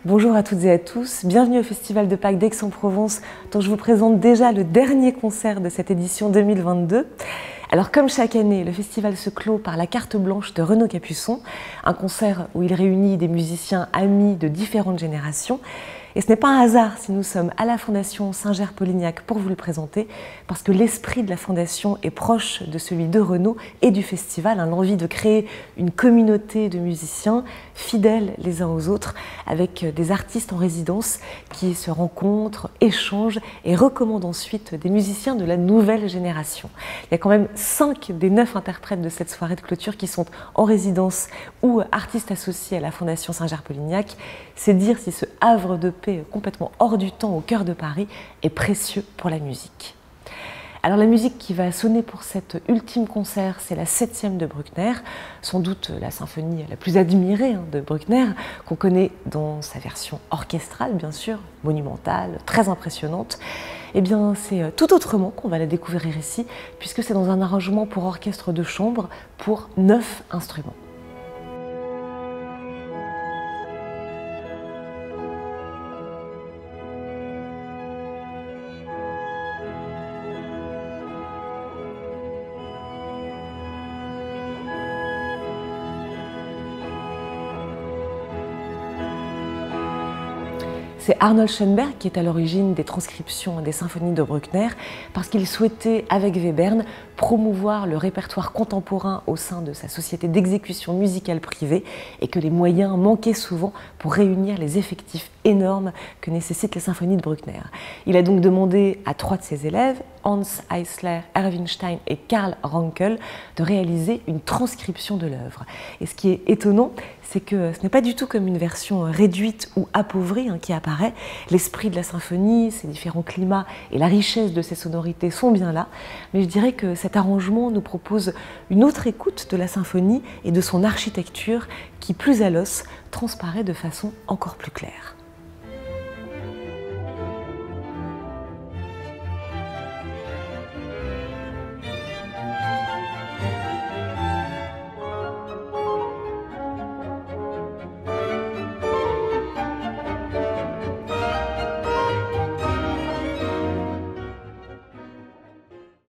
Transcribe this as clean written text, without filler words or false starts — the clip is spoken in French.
Bonjour à toutes et à tous, bienvenue au Festival de Pâques d'Aix-en-Provence dont je vous présente déjà le dernier concert de cette édition 2022. Alors comme chaque année, le festival se clôt par la carte blanche de Renaud Capuçon, un concert où il réunit des musiciens amis de différentes générations. Et ce n'est pas un hasard si nous sommes à la Fondation Singer-Polignac pour vous le présenter, parce que l'esprit de la Fondation est proche de celui de Renaud et du festival, l'envie de créer une communauté de musiciens fidèles les uns aux autres, avec des artistes en résidence qui se rencontrent, échangent et recommandent ensuite des musiciens de la nouvelle génération. Il y a quand même 5 des 9 interprètes de cette soirée de clôture qui sont en résidence ou artistes associés à la Fondation Singer-Polignac. C'est dire si ce havre de paix complètement hors du temps au cœur de Paris est précieux pour la musique. Alors la musique qui va sonner pour cet ultime concert, c'est la 7e de Bruckner, sans doute la symphonie la plus admirée de Bruckner, qu'on connaît dans sa version orchestrale bien sûr, monumentale, très impressionnante. Eh bien c'est tout autrement qu'on va la découvrir ici, puisque c'est dans un arrangement pour orchestre de chambre pour 9 instruments. C'est Arnold Schoenberg qui est à l'origine des transcriptions des symphonies de Bruckner parce qu'il souhaitait, avec Webern, promouvoir le répertoire contemporain au sein de sa société d'exécution musicale privée et que les moyens manquaient souvent pour réunir les effectifs énormes que nécessitent les symphonies de Bruckner. Il a donc demandé à 3 de ses élèves, Hans Eisler, Erwin Stein et Karl Rankel, de réaliser une transcription de l'œuvre. Et ce qui est étonnant, c'est que ce n'est pas du tout comme une version réduite ou appauvrie qui apparaît. L'esprit de la symphonie, ses différents climats et la richesse de ses sonorités sont bien là, mais je dirais que cet arrangement nous propose une autre écoute de la symphonie et de son architecture qui, plus à l'os, transparaît de façon encore plus claire.